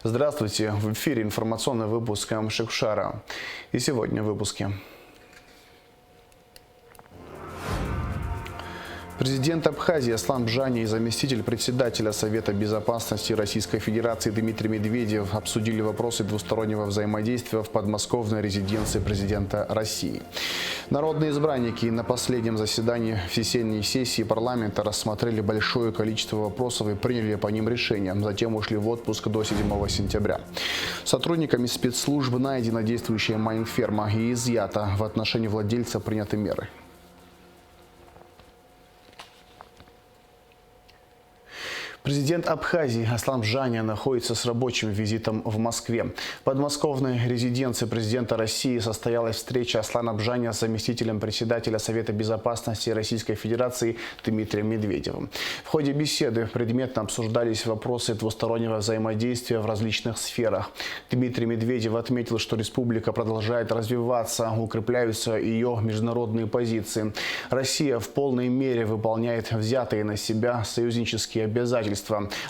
Здравствуйте! В эфире информационный выпуск Шикшара. И сегодня в выпуске. Президент Абхазии Аслан Бжани и заместитель председателя Совета безопасности Российской Федерации Дмитрий Медведев обсудили вопросы двустороннего взаимодействия в подмосковной резиденции президента России. Народные избранники на последнем заседании весенней сессии парламента рассмотрели большое количество вопросов и приняли по ним решения. Затем ушли в отпуск до 7 сентября. Сотрудниками спецслужб найдена действующая майнферма и изъята в отношении владельца приняты меры. Президент Абхазии Аслан Бжани находится с рабочим визитом в Москве. В подмосковной резиденции президента России состоялась встреча Аслана Бжани с заместителем председателя Совета безопасности Российской Федерации Дмитрием Медведевым. В ходе беседы предметно обсуждались вопросы двустороннего взаимодействия в различных сферах. Дмитрий Медведев отметил, что республика продолжает развиваться, укрепляются ее международные позиции. Россия в полной мере выполняет взятые на себя союзнические обязательства,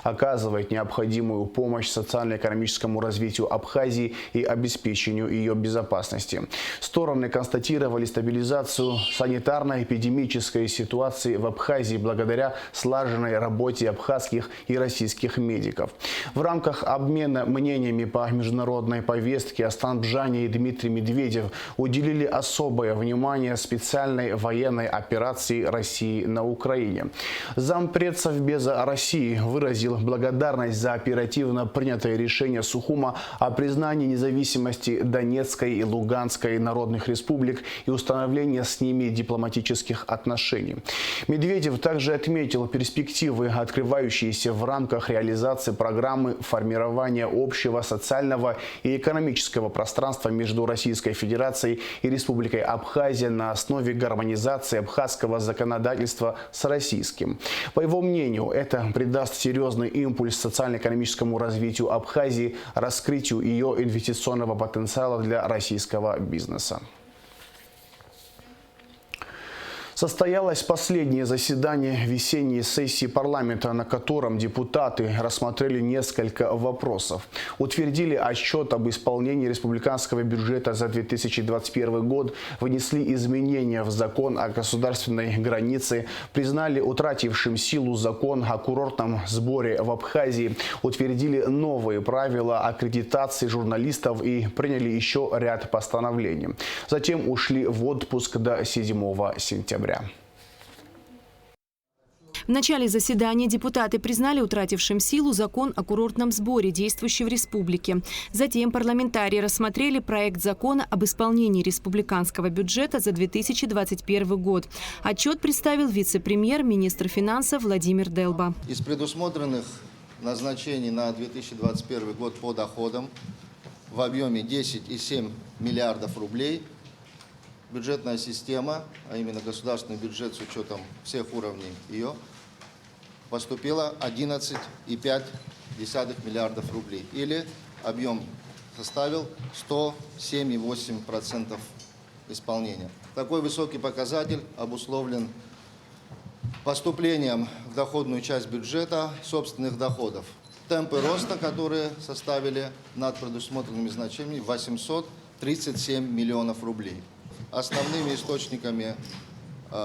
оказывает необходимую помощь социально-экономическому развитию Абхазии и обеспечению ее безопасности. Стороны констатировали стабилизацию санитарно-эпидемической ситуации в Абхазии благодаря слаженной работе абхазских и российских медиков. В рамках обмена мнениями по международной повестке Аслан Бжани и Дмитрий Медведев уделили особое внимание специальной военной операции России на Украине. Зампред Совбеза России выразил благодарность за оперативно принятое решение Сухума о признании независимости Донецкой и Луганской народных республик и установлении с ними дипломатических отношений. Медведев также отметил перспективы, открывающиеся в рамках реализации программы формирования общего социального и экономического пространства между Российской Федерацией и Республикой Абхазия на основе гармонизации абхазского законодательства с российским. По его мнению, это придаст серьезный импульс социально-экономическому развитию Абхазии, раскрытию ее инвестиционного потенциала для российского бизнеса. Состоялось последнее заседание весенней сессии парламента, на котором депутаты рассмотрели несколько вопросов. Утвердили отчет об исполнении республиканского бюджета за 2021 год, внесли изменения в закон о государственной границе, признали утратившим силу закон о курортном сборе в Абхазии, утвердили новые правила аккредитации журналистов и приняли еще ряд постановлений. Затем ушли в отпуск до 7 сентября. В начале заседания депутаты признали утратившим силу закон о курортном сборе, действующий в республике. Затем парламентарии рассмотрели проект закона об исполнении республиканского бюджета за 2021 год. Отчет представил вице-премьер, министр финансов Владимир Делба. Из предусмотренных назначений на 2021 год по доходам в объеме 10,7 миллиардов рублей бюджетная система, а именно государственный бюджет с учетом всех уровней ее, поступило 11,5 миллиардов рублей, или объем составил 107,8% исполнения. Такой высокий показатель обусловлен поступлением в доходную часть бюджета собственных доходов. Темпы роста, которые составили над предусмотренными значениями 837 миллионов рублей. Основными источниками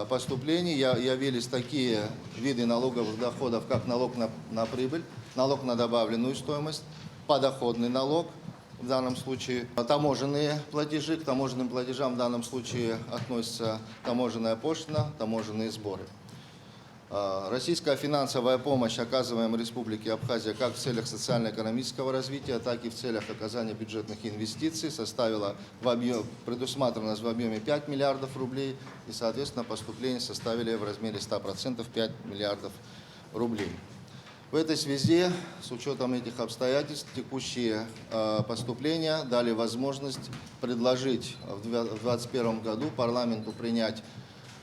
поступлений явились такие виды налоговых доходов, как налог на прибыль, налог на добавленную стоимость, подоходный налог, в данном случае таможенные платежи. К таможенным платежам в данном случае относятся таможенная пошлина, таможенные сборы. Российская финансовая помощь, оказываемая Республике Абхазия как в целях социально-экономического развития, так и в целях оказания бюджетных инвестиций, составила предусмотрена в объеме 5 миллиардов рублей, и, соответственно, поступления составили в размере 100% 5 миллиардов рублей. В этой связи, с учетом этих обстоятельств, текущие поступления дали возможность предложить в 2021 году парламенту принять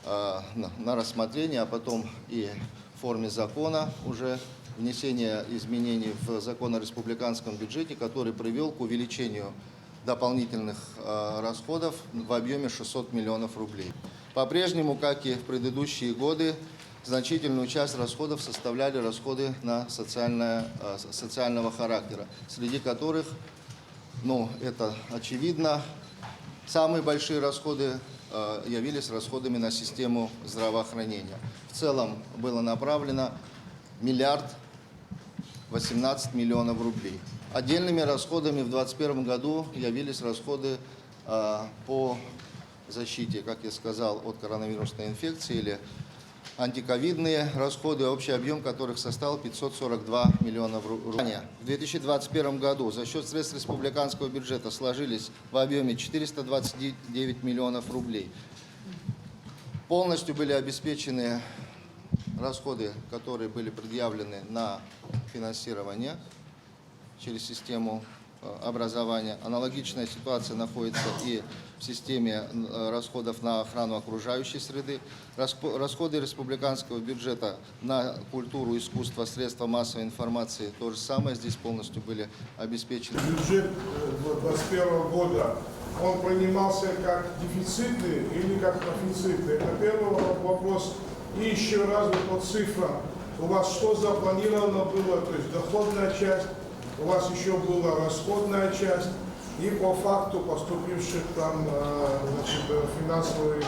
на рассмотрение, а потом и в форме закона уже внесение изменений в закон о республиканском бюджете, который привел к увеличению дополнительных расходов в объеме 600 миллионов рублей. По-прежнему, как и в предыдущие годы, значительную часть расходов составляли расходы на социального характера, среди которых, это очевидно, самые большие расходы явились расходами на систему здравоохранения. В целом было направлено 1 018 миллионов рублей. Отдельными расходами в 2021 году явились расходы по защите, как я сказал, от коронавирусной инфекции или антиковидные расходы, общий объем которых составил 542 миллиона рублей. В 2021 году за счет средств республиканского бюджета сложились в объеме 429 миллионов рублей. Полностью были обеспечены расходы, которые были предъявлены на финансирование через систему образования. Аналогичная ситуация находится и в системе расходов на охрану окружающей среды. Расходы республиканского бюджета на культуру, искусство, средства массовой информации то же самое. Здесь полностью были обеспечены. Бюджет 2021 года, он принимался как дефицитный или как профицитный? Это первый вопрос. И еще раз по цифрам. У вас что запланировано было, то есть доходная часть, у вас еще была расходная часть, и по факту поступивших там финансовых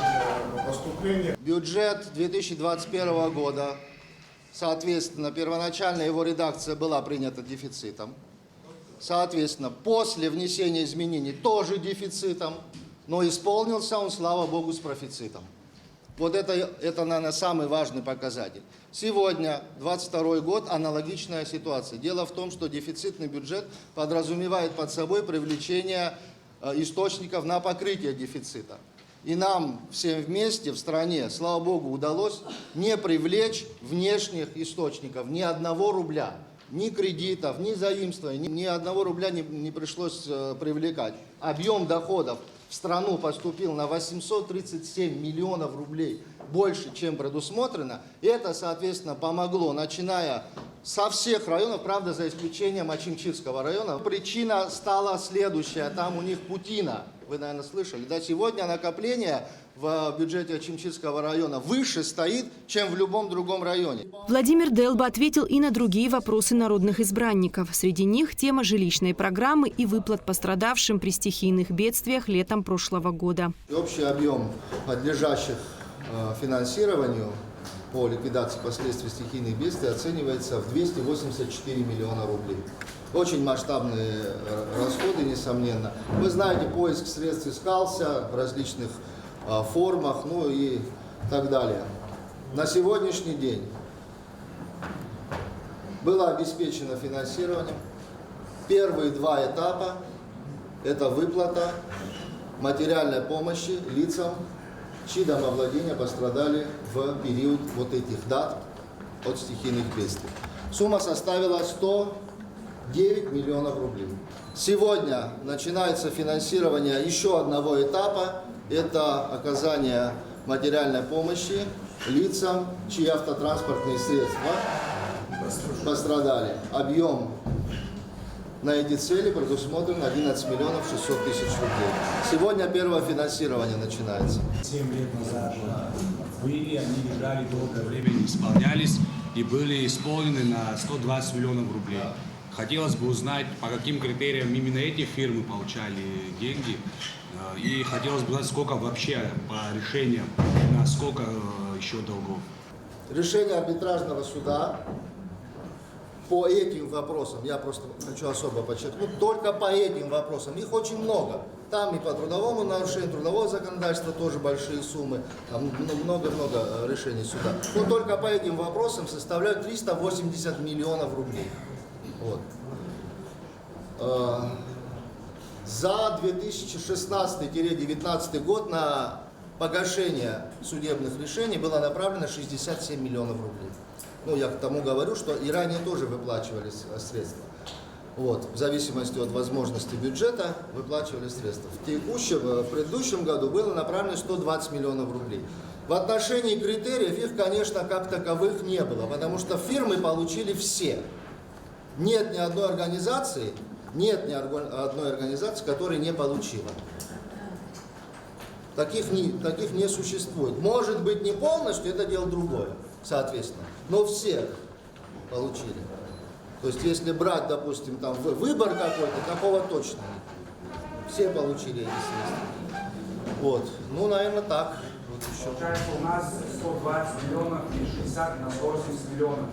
поступлений. Бюджет 2021 года, соответственно, первоначально его редакция была принята дефицитом. Соответственно, после внесения изменений тоже дефицитом, но исполнился он, слава богу, с профицитом. Вот это, наверное, самый важный показатель. Сегодня, 2022 год, аналогичная ситуация. Дело в том, что дефицитный бюджет подразумевает под собой привлечение источников на покрытие дефицита. И нам всем вместе в стране, слава богу, удалось не привлечь внешних источников ни одного рубля. Ни кредитов, ни заимствований, ни одного рубля не пришлось привлекать. Объем доходов в страну поступил на 837 миллионов рублей больше, чем предусмотрено. И это, соответственно, помогло, начиная со всех районов, правда, за исключением Очимчирского района. Причина стала следующая. Там у них Путина, вы, наверное, слышали. Да, сегодня накопление в бюджете Очимчирского района выше стоит, чем в любом другом районе. Владимир Делба ответил и на другие вопросы народных избранников. Среди них тема жилищной программы и выплат пострадавшим при стихийных бедствиях летом прошлого года. Общий объем подлежащих финансированию по ликвидации последствий стихийных бедствий оценивается в 284 миллиона рублей. Очень масштабные расходы, несомненно. Вы знаете, поиск средств искался в различных формах, и так далее. На сегодняшний день было обеспечено финансирование. Первые два этапа – это выплата материальной помощи лицам, чьи домовладения пострадали в период вот этих дат от стихийных бедствий. Сумма составила 109 миллионов рублей. Сегодня начинается финансирование еще одного этапа. Это оказание материальной помощи лицам, чьи автотранспортные средства пострадали. Объем на эти цели предусмотрен 11 миллионов 600 тысяч рублей. Сегодня первое финансирование начинается. 7 лет назад были, они лежали долгое время, не исполнялись и были исполнены на 120 миллионов рублей. Хотелось бы узнать, по каким критериям именно эти фирмы получали деньги. И хотелось бы знать, сколько вообще по решениям, на сколько еще долгов. Решение арбитражного суда по этим вопросам, я просто хочу особо подчеркнуть, только по этим вопросам, их очень много. Там и по трудовому нарушению, трудового законодательства тоже большие суммы, там много-много решений суда. Но только по этим вопросам составляют 380 миллионов рублей. Вот. За 2016-2019 год на погашение судебных решений было направлено 67 миллионов рублей. Я к тому говорю, что и ранее тоже выплачивались средства. Вот, в зависимости от возможности бюджета выплачивали средства. В предыдущем году было направлено 120 миллионов рублей. В отношении критериев их, конечно, как таковых не было, потому что фирмы получили все. Нет ни одной организации, которая не получила. Таких не существует. Может быть, не полностью, это дело другое. соответственно. Но все получили. То есть, если брать, допустим, там выбор какой-то, такого точно нет. Все получили эти средства. Вот. Ну, наверное, так. Вот еще. Получается, у нас 120 миллионов и 60 на 180 миллионов.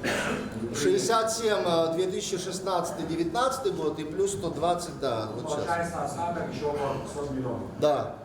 67 2016-2019 год и плюс 120, да, вот сейчас. Получается, остаток еще около 100 миллионов. Да,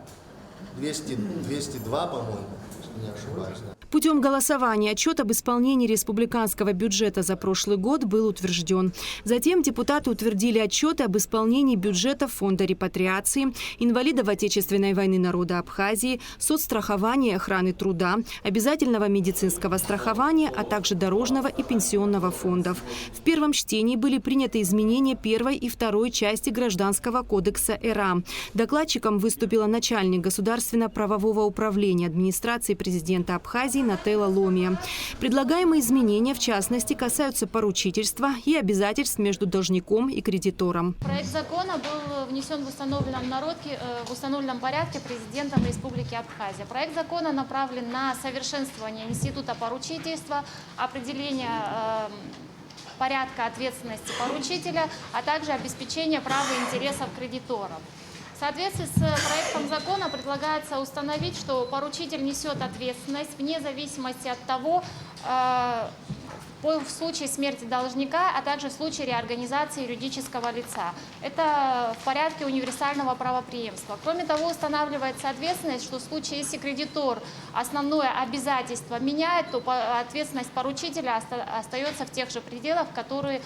202, по-моему, если не ошибаюсь. Да. Путем голосования отчет об исполнении республиканского бюджета за прошлый год был утвержден. Затем депутаты утвердили отчеты об исполнении бюджета Фонда репатриации, инвалидов Отечественной войны народа Абхазии, соцстрахования и охраны труда, обязательного медицинского страхования, а также дорожного и пенсионного фондов. В первом чтении были приняты изменения первой и второй части Гражданского кодекса РА. Докладчиком выступила начальник Государственно-правового управления администрации президента Абхазии Нателла Ломия. Предлагаемые изменения, в частности, касаются поручительства и обязательств между должником и кредитором. Проект закона был внесен в установленном порядке президентом Республики Абхазия. Проект закона направлен на совершенствование института поручительства, определение порядка ответственности поручителя, а также обеспечение прав и интересов кредиторов. В соответствии с проектом закона предлагается установить, что поручитель несет ответственность вне зависимости от того, в случае смерти должника, а также в случае реорганизации юридического лица. Это в порядке универсального правопреемства. Кроме того, устанавливается ответственность, что в случае, если кредитор основное обязательство меняет, то ответственность поручителя остается в тех же пределах, в которые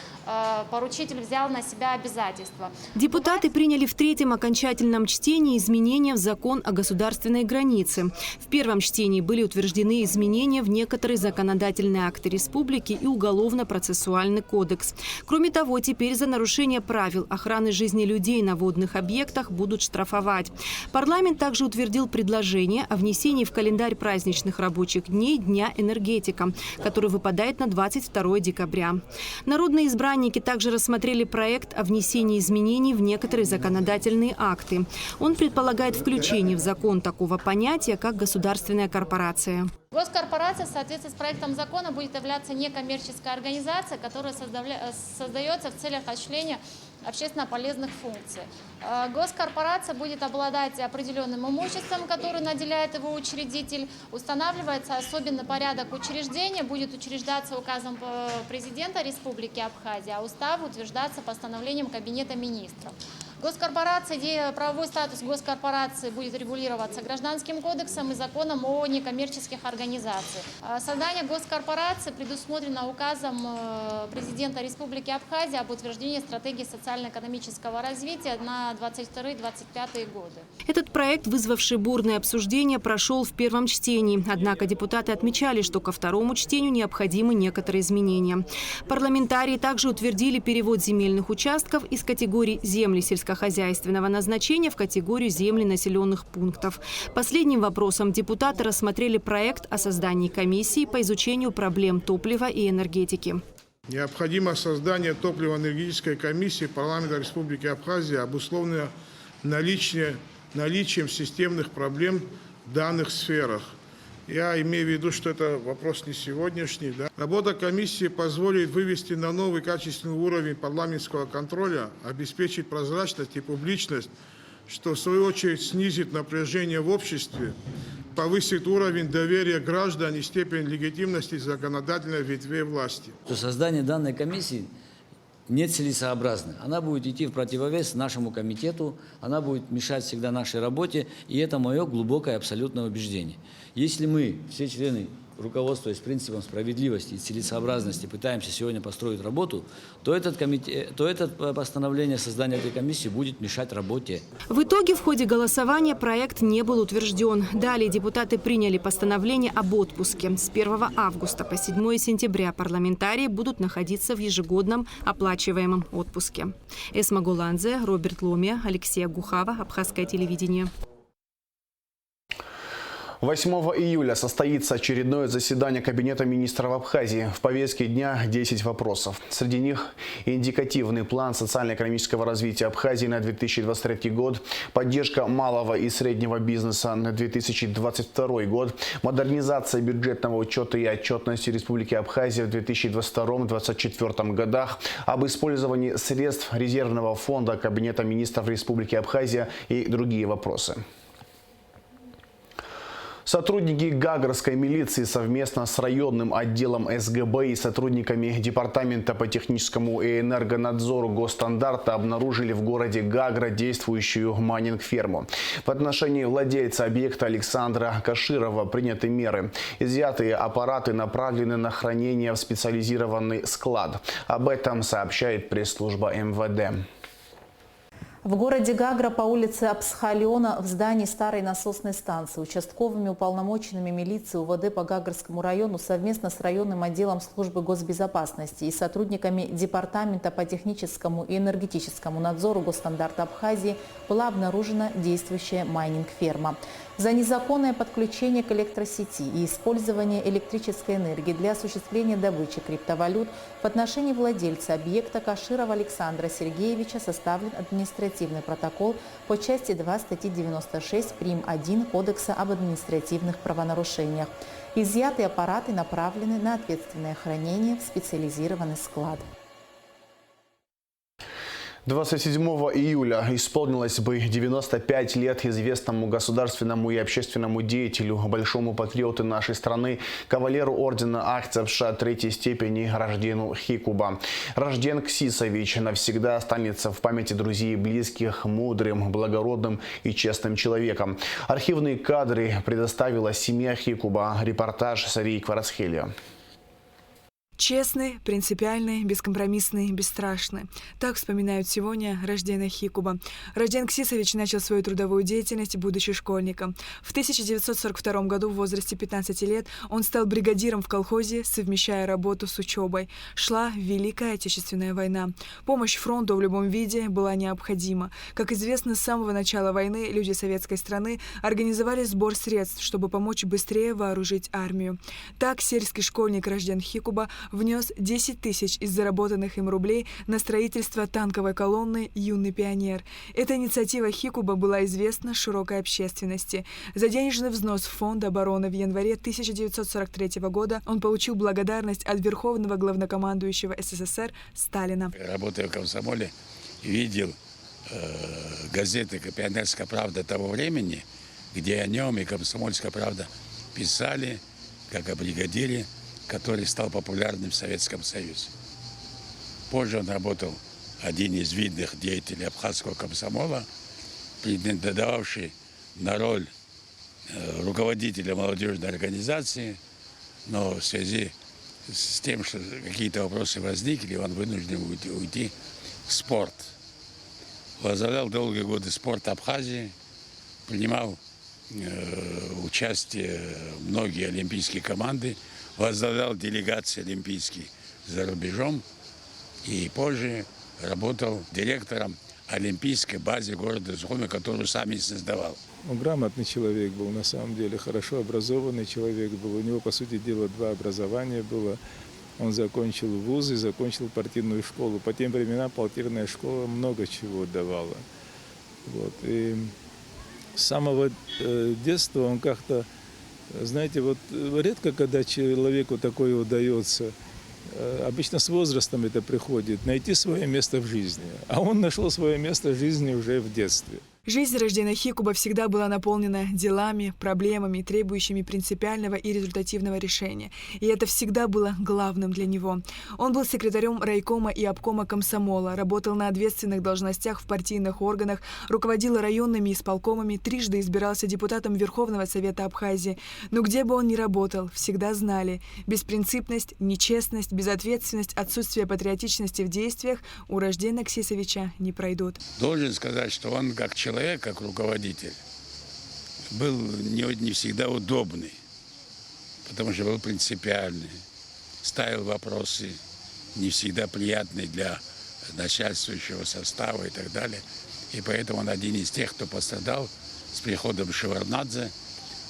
поручитель взял на себя обязательства. Депутаты приняли в третьем окончательном чтении изменения в закон о государственной границе. В первом чтении были утверждены изменения в некоторые законодательные акты республики и Уголовно-процессуальный кодекс. Кроме того, теперь за нарушение правил охраны жизни людей на водных объектах будут штрафовать. Парламент также утвердил предложение о внесении в календарь праздничных рабочих дней Дня энергетика, который выпадает на 22 декабря. Народные избранники также рассмотрели проект о внесении изменений в некоторые законодательные акты. Он предполагает включение в закон такого понятия, как государственная корпорация. Госкорпорация в соответствии с проектом закона будет являться некоммерческой организацией, которая создается в целях осуществления общественно полезных функций. Госкорпорация будет обладать определенным имуществом, которое наделяет его учредитель. Устанавливается особенный порядок учреждения, будет учреждаться указом президента Республики Абхазия, а устав утверждаться постановлением Кабинета министров. Госкорпорация, правовой статус госкорпорации будет регулироваться Гражданским кодексом и законом о некоммерческих организациях. Создание госкорпорации предусмотрено указом президента Республики Абхазия об утверждении стратегии социально-экономического развития на 2022-2025 годы. Этот проект, вызвавший бурное обсуждение, прошел в первом чтении. Однако депутаты отмечали, что ко второму чтению необходимы некоторые изменения. Парламентарии также утвердили перевод земельных участков из категории земли сельскохозяйственного назначения в категорию земли населенных пунктов. Последним вопросом депутаты рассмотрели проект о создании комиссии по изучению проблем топлива и энергетики. Необходимо создание топливо-энергетической комиссии парламента Республики Абхазия, обусловлено наличием системных проблем в данных сферах. Я имею в виду, что это вопрос не сегодняшний. Да? Работа комиссии позволит вывести на новый качественный уровень парламентского контроля, обеспечить прозрачность и публичность, что в свою очередь снизит напряжение в обществе, повысит уровень доверия граждан и степень легитимности законодательной ветви власти. Создание данной комиссии нецелесообразно. Она будет идти в противовес нашему комитету, она будет мешать всегда нашей работе, и это мое глубокое абсолютное убеждение. Если мы, все члены, руководствуясь принципом справедливости и целесообразности, пытаемся сегодня построить работу, то это постановление создания этой комиссии будет мешать работе. В итоге в ходе голосования проект не был утвержден. Далее депутаты приняли постановление об отпуске. С 1 августа по 7 сентября парламентарии будут находиться в ежегодном оплачиваемом отпуске. Эсма Голанзе, Роберт Ломия, Алексей Гухава, Абхазское телевидение. 8 июля состоится очередное заседание Кабинета министров Абхазии. В повестке дня 10 вопросов. Среди них индикативный план социально-экономического развития Абхазии на 2023 год, поддержка малого и среднего бизнеса на 2022 год, модернизация бюджетного учета и отчетности Республики Абхазия в 2022-2024 годах, об использовании средств резервного фонда Кабинета министров Республики Абхазия и другие вопросы. Сотрудники Гагрской милиции совместно с районным отделом СГБ и сотрудниками Департамента по техническому и энергонадзору Госстандарта обнаружили в городе Гагра действующую майнинг-ферму. В отношении владельца объекта Александра Каширова приняты меры. Изъятые аппараты направлены на хранение в специализированный склад. Об этом сообщает пресс-служба МВД. В городе Гагра по улице Абсхалиона в здании старой насосной станции участковыми уполномоченными милиции УВД по Гагрскому району совместно с районным отделом службы госбезопасности и сотрудниками Департамента по техническому и энергетическому надзору Госстандарта Абхазии была обнаружена действующая майнинг-ферма. За незаконное подключение к электросети и использование электрической энергии для осуществления добычи криптовалют в отношении владельца объекта Каширова Александра Сергеевича составлен административный протокол по части 2 статьи 96 прим. 1 Кодекса об административных правонарушениях. Изъятые аппараты направлены на ответственное хранение в специализированный склад. 27 июля исполнилось бы 95 лет известному государственному и общественному деятелю, большому патриоту нашей страны, кавалеру ордена Ахтзевша 3-й степени Раждену Хикуба. Ражден Ксисович навсегда останется в памяти друзей и близких мудрым, благородным и честным человеком. Архивные кадры предоставила семья Хикуба. Репортаж Сарии Кварацхелия. Честный, принципиальный, бескомпромиссный, бесстрашный. Так вспоминают сегодня Раждена Хикуба. Ражден Ксисович начал свою трудовую деятельность, будучи школьником. В 1942 году в возрасте 15 лет он стал бригадиром в колхозе, совмещая работу с учебой. Шла Великая Отечественная война. Помощь фронту в любом виде была необходима. Как известно, с самого начала войны люди советской страны организовали сбор средств, чтобы помочь быстрее вооружить армию. Так сельский школьник Ражден Хикуба внес 10 тысяч из заработанных им рублей на строительство танковой колонны «Юный пионер». Эта инициатива Хикуба была известна широкой общественности. За денежный взнос в фонд обороны в январе 1943 года он получил благодарность от Верховного главнокомандующего СССР Сталина. Работая в комсомоле, видел газеты «Пионерская правда» того времени, где о нем и «Комсомольская правда» писали, как о бригадире, который стал популярным в Советском Союзе. Позже он работал один из видных деятелей абхазского комсомола, претендовавший на роль руководителя молодежной организации, но в связи с тем, что какие-то вопросы возникли, он вынужден уйти в спорт. Возглавлял долгие годы спорт Абхазии, принимал участие в многие олимпийские команды, возглавлял делегации олимпийские за рубежом и позже работал директором олимпийской базы города Сухуми, которую сам и создавал. Он грамотный человек был, на самом деле, хорошо образованный человек был. У него, по сути дела, 2 образования было. Он закончил вуз и закончил партийную школу. По тем временам партийная школа много чего давала. Вот. И с самого детства он как-то, знаете, вот редко, когда человеку такое удается, обычно с возрастом это приходит, найти свое место в жизни. А он нашел свое место в жизни уже в детстве. Жизнь Раждена Хикуба всегда была наполнена делами, проблемами, требующими принципиального и результативного решения. И это всегда было главным для него. Он был секретарем райкома и обкома комсомола, работал на ответственных должностях в партийных органах, руководил районными исполкомами, трижды избирался депутатом Верховного Совета Абхазии. Но где бы он ни работал, всегда знали: беспринципность, нечестность, безответственность, отсутствие патриотичности в действиях у Раждена Ксисовича не пройдут. Должен сказать, что он как человек, как руководитель, был не всегда удобный, потому что был принципиальный, ставил вопросы не всегда приятные для начальствующего состава и так далее. И поэтому он один из тех, кто пострадал с приходом Шеварднадзе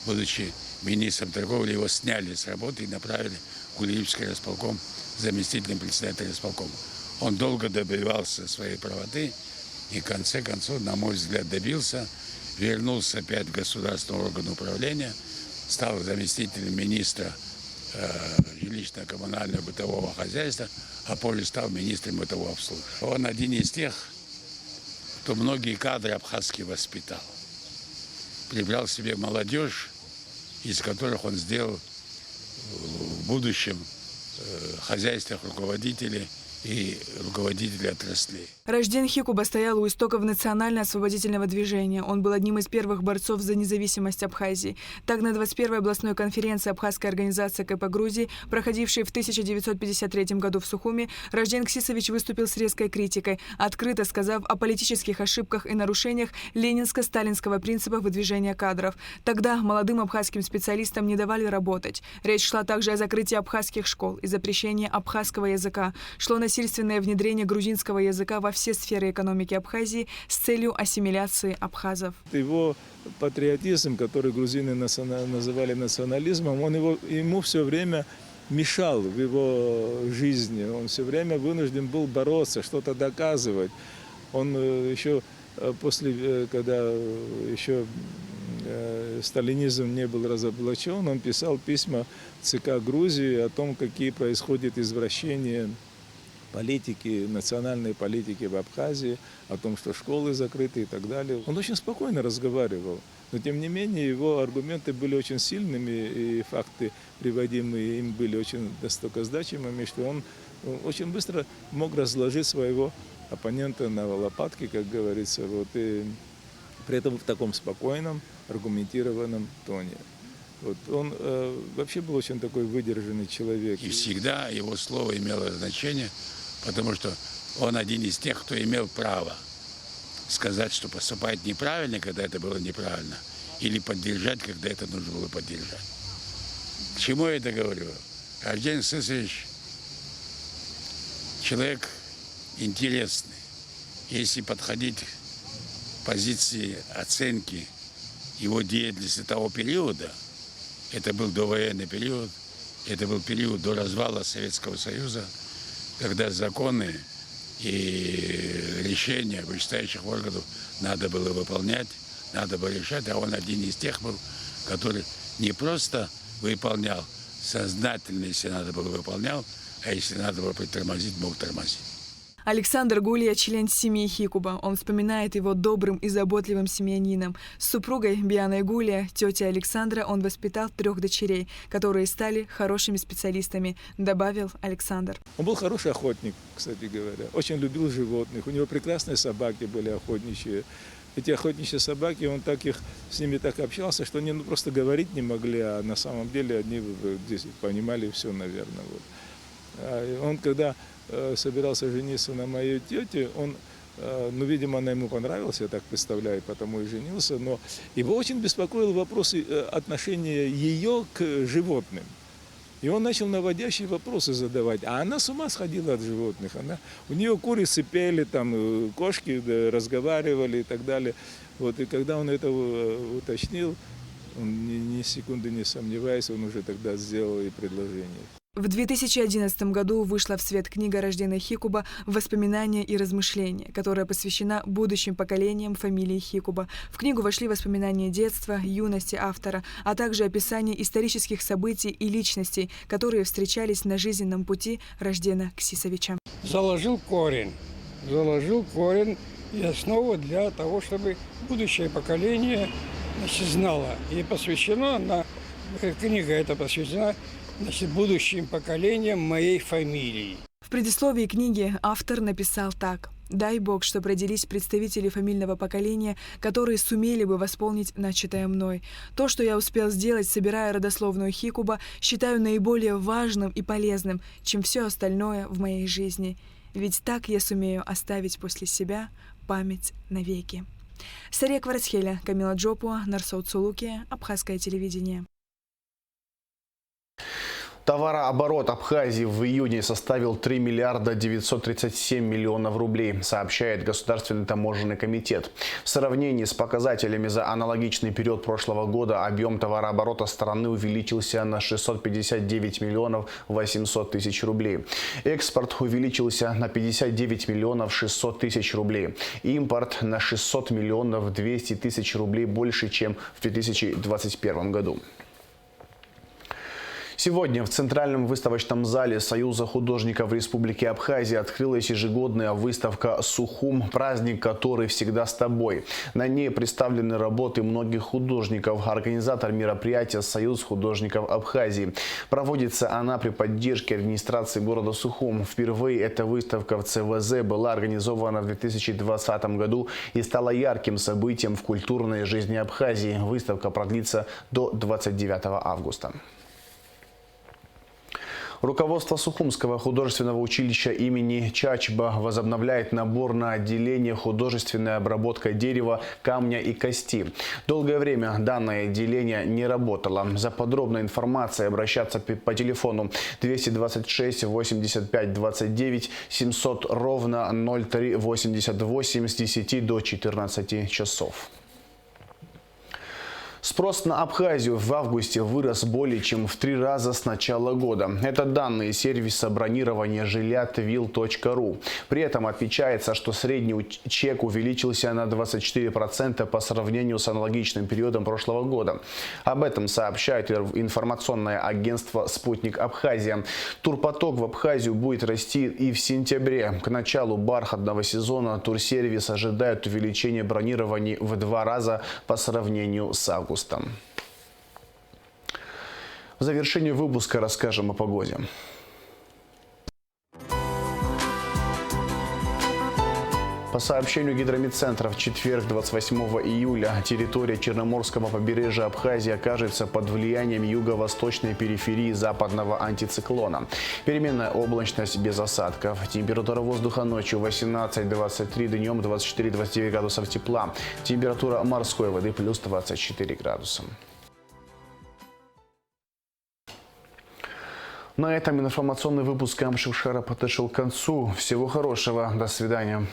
будучи министром торговли, его сняли с работы и направили в Гулиевский располком заместителем председателя располкома. Он долго добивался своей правоты и в конце концов, на мой взгляд, добился, вернулся опять в государственный орган управления, стал заместителем министра жилищно-коммунального бытового хозяйства, а позже стал министром бытового обслуживания. Он один из тех, кто многие кадры абхазские воспитал. Прибрал себе молодежь, из которых он сделал в будущем хозяйственных руководителей и руководителей отраслей. Рожден Хикуба стоял у истоков национально-освободительного движения. Он был одним из первых борцов за независимость Абхазии. Так, на 21-й областной конференции Абхазской организации КП Грузии, проходившей в 1953 году в Сухуми, Рожден Ксисович выступил с резкой критикой, открыто сказав о политических ошибках и нарушениях ленинско-сталинского принципа выдвижения кадров. Тогда молодым абхазским специалистам не давали работать. Речь шла также о закрытии абхазских школ и запрещении абхазского языка. Шло насильственное внедрение грузинского языка во все сферы экономики Абхазии с целью ассимиляции абхазов. Его патриотизм, который грузины называли национализмом, ему все время мешал в его жизни. Он все время вынужден был бороться, что-то доказывать. Он еще когда еще сталинизм не был разоблачен, он писал письма ЦК Грузии о том, какие происходят извращения политики, национальной политики в Абхазии, о том, что школы закрыты и так далее. Он очень спокойно разговаривал, но тем не менее его аргументы были очень сильными, и факты, приводимые им, были очень достокозначимыми, что он очень быстро мог разложить своего оппонента на лопатки, как говорится, и при этом в таком спокойном, аргументированном тоне. Он вообще был очень такой выдержанный человек. И всегда его слово имело значение, потому что он один из тех, кто имел право сказать, что поступает неправильно, когда это было неправильно, или поддержать, когда это нужно было поддержать. К чему я это говорю? Рожден Ксисович человек интересный. Если подходить к позиции оценки его деятельности того периода, это был довоенный период, это был период до развала Советского Союза, когда законы и решения вышестоящих органов надо было выполнять, надо было решать, а он один из тех был, который не просто выполнял, сознательно, если надо было, выполнял, а если надо было притормозить, мог тормозить. Александр Гулия – член семьи Хикуба. Он вспоминает его добрым и заботливым семьянином. С супругой Бианой Гулия, тетей Александра, он воспитал 3 дочерей, которые стали хорошими специалистами, добавил Александр. Он был хороший охотник, кстати говоря. Очень любил животных. У него прекрасные собаки были охотничьи. Эти охотничьи собаки, он с ними так общался, что они просто говорить не могли, а на самом деле они здесь понимали все, наверное. Он, когда собирался жениться на моей тете, видимо, она ему понравилась, я так представляю, потому и женился, но его очень беспокоил вопрос отношения ее к животным. И он начал наводящие вопросы задавать, а она с ума сходила от животных. У нее курицы пели, кошки разговаривали и так далее. И когда он это уточнил, он ни секунды не сомневаясь, он уже тогда сделал ей предложение. В 2011 году вышла в свет книга Рождена Хикуба «Воспоминания и размышления», которая посвящена будущим поколениям фамилии Хикуба. В книгу вошли воспоминания детства, юности автора, а также описание исторических событий и личностей, которые встречались на жизненном пути Рождена Ксисовича. Заложил корень и основу для того, чтобы будущее поколение знало. И книга эта посвящена будущим поколениям моей фамилии. В предисловии книги автор написал так: «Дай Бог, чтобы родились представители фамильного поколения, которые сумели бы восполнить начатое мной. То, что я успел сделать, собирая родословную Хикуба, считаю наиболее важным и полезным, чем все остальное в моей жизни. Ведь так я сумею оставить после себя память навеки». Сария Кварцхеля, Камила Джопуа, Нарсоут Сулуки, Абхазское телевидение. Товарооборот Абхазии в июне составил 3 миллиарда 937 миллионов рублей, сообщает Государственный таможенный комитет. В сравнении с показателями за аналогичный период прошлого года объем товарооборота страны увеличился на 659 миллионов 800 тысяч рублей. Экспорт увеличился на 59 миллионов 600 тысяч рублей. Импорт на 600 миллионов 200 тысяч рублей больше, чем в 2021 году. Сегодня в Центральном выставочном зале Союза художников Республики Абхазия открылась ежегодная выставка «Сухум. Праздник, который всегда с тобой». На ней представлены работы многих художников. Организатор мероприятия «Союз художников Абхазии». Проводится она при поддержке администрации города Сухум. Впервые эта выставка в ЦВЗ была организована в 2020 году и стала ярким событием в культурной жизни Абхазии. Выставка продлится до 29 августа. Руководство Сухумского художественного училища имени Чачба возобновляет набор на отделение «Художественная обработка дерева, камня и кости». Долгое время данное отделение не работало. За подробной информацией обращаться по телефону 226 85 29 700 ровно 03 88 с 10 до 14 часов. Спрос на Абхазию в августе вырос более чем в 3 раза с начала года. Это данные сервиса бронирования жилья tvil.ru. При этом отмечается, что средний чек увеличился на 24% по сравнению с аналогичным периодом прошлого года. Об этом сообщает информационное агентство «Спутник Абхазия». Турпоток в Абхазию будет расти и в сентябре. К началу бархатного сезона турсервис ожидает увеличения бронирований в 2 раза по сравнению с августом. В завершении выпуска расскажем о погоде. По сообщению Гидрометцентра, в четверг, 28 июля, территория Черноморского побережья Абхазии окажется под влиянием юго-восточной периферии западного антициклона. Переменная облачность без осадков. Температура воздуха ночью 18-23, днем 24-29 градусов тепла. Температура морской воды плюс 24 градуса. На этом информационный выпуск Амшевшара подошел к концу. Всего хорошего. До свидания.